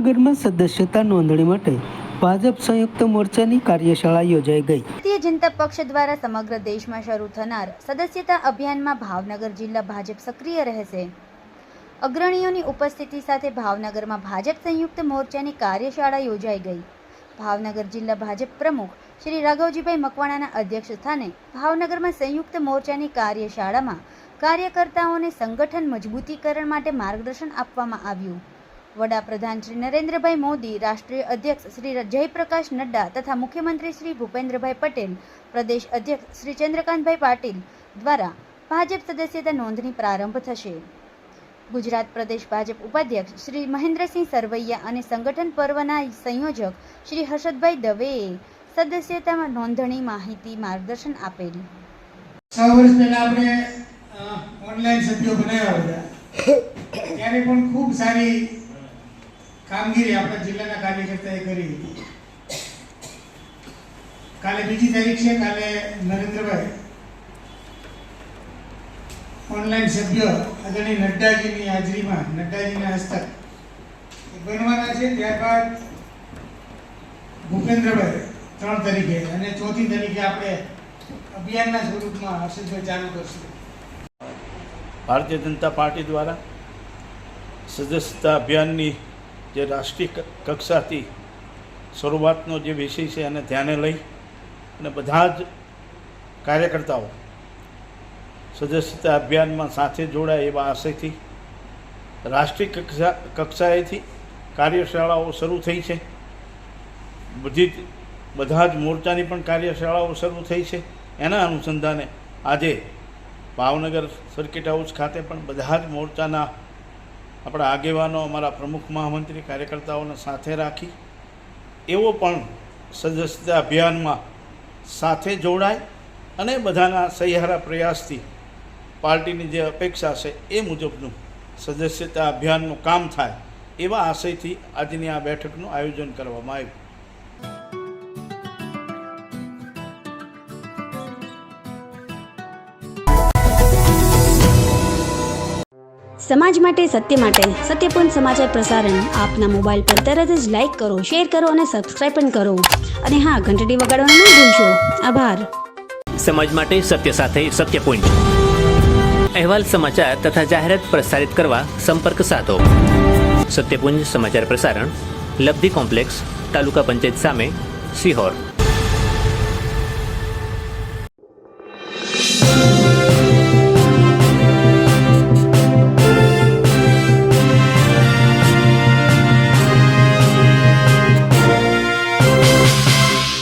ભાવનગરમાં સદસ્યતા નોંધણી માટે ભાજપ સંયુક્ત મોરચાની કાર્યશાળા યોજાઈ ગઈ। ભારતીય જનતા પક્ષ દ્વારા સમગ્ર દેશમાં શરૂ થનાર સદસ્યતા અભિયાનમાં ભાવનગર જિલ્લા ભાજપ સક્રિય રહેશે। અગ્રણીઓની ઉપસ્થિતિ સાથે ભાવનગરમાં ભાજપ સંયુક્ત મોરચાની કાર્યશાળા યોજાઈ ગઈ। ભાવનગર જિલ્લા ભાજપ પ્રમુખ શ્રી રાઘવજીભાઈ મકવાણાના અધ્યક્ષ સ્થાને ભાવનગરમાં સંયુક્ત મોરચાની કાર્યશાળામાં કાર્યકર્તાઓને સંગઠન મજબૂતીકરણ માટે માર્ગદર્શન આપવામાં આવ્યું। વડાપ્રધાન શ્રી નરેન્દ્રભાઈ મોદી, રાષ્ટ્રીય અધ્યક્ષ શ્રી જયપ્રકાશ નડ્ડા તથા મુખ્યમંત્રી શ્રી ભૂપેન્દ્રભાઈ પટેલ, પ્રદેશ અધ્યક્ષ શ્રી ચંદ્રકાંતભાઈ પાટીલ દ્વારા ભાજપ સદસ્યતા નોંધણી પ્રારંભ થશે। ગુજરાત પ્રદેશ ભાજપ ઉપાધ્યક્ષ શ્રી મહેન્દ્રસિંહ સરવૈયા અને સંગઠન પર્વના સંયોજક શ્રી હર્ષદભાઈ દવેએ સદસ્યતા નોંધણી માહિતી માર્ગદર્શન આપેલ। 6 વર્ષ પહેલા આપણે ઓનલાઈન સભ્યો બનાવ્યા હતા, ત્યારે પણ ખૂબ સારી કામગીરી આપણા જિલ્લાના કાર્યકર્તાએ કરી હતી। કાલે 2જી તારીખ છે, કાલે નરેન્દ્રભાઈ ઓનલાઈન સભ્ય આદરણીય નડ્ડાજીની હાજરીમાં, નડ્ડાજીના હસ્તક બનવાના છે। ત્યારબાદ ભૂપેન્દ્રભાઈ 3 તારીખે અને 4મી તારીખે આપણે અભિયાનના સ્વરૂપમાં હર્ષદભાઈ ચાલુ કરશું। ભારતીય જનતા પાર્ટી દ્વારા સદસ્યતા અભિયાનની જે રાષ્ટ્રીય કક્ષાથી શરૂઆતનો જે વિષય છે એને ધ્યાને લઈ અને બધા જ કાર્યકર્તાઓ સદસ્યતા અભિયાનમાં સાથે જોડાય એવા આશયથી રાષ્ટ્રીય કક્ષાએથી કાર્યશાળાઓ શરૂ થઈ છે। બધા જ મોરચાની પણ કાર્યશાળાઓ શરૂ થઈ છે। એના અનુસંધાને આજે ભાવનગર સર્કિટ હાઉસ ખાતે પણ બધા જ મોરચાના આપણા આગેવાનો, અમારા પ્રમુખ મહામંત્રી, કાર્યકર્તાઓને સાથે રાખી એવો પણ સદસ્યતા અભિયાનમાં સાથે જોડાય અને બધાના સહિયારા પ્રયાસથી પાર્ટીની જે અપેક્ષા છે એ મુજબનું સદસ્યતા અભિયાનનું કામ થાય એવા આશયથી આજની આ બેઠકનું આયોજન કરવામાં આવ્યું। સમાજ માટે, સત્ય માટે, સત્યપૂર્ણ સમાચાર પ્રસારણ આપના મોબાઈલ પર તરત જ લાઈક કરો, શેર કરો અને સબસ્ક્રાઇબ પણ કરો। અને હા, ઘંટડી વગાડવાનું ન ભૂલશો। આભાર। સમાજ માટે સત્ય સાથે સત્યપૂર્ણ અહેવાલ, સમાચાર તથા જાહેરાત પ્રસારિત કરવા સંપર્ક સાધો। સત્યપુંજ સમાચાર પ્રસારણ, લબ્ધિ કોમ્પ્લેક્સ, તાલુકા પંચાયત સામે, સિહોર।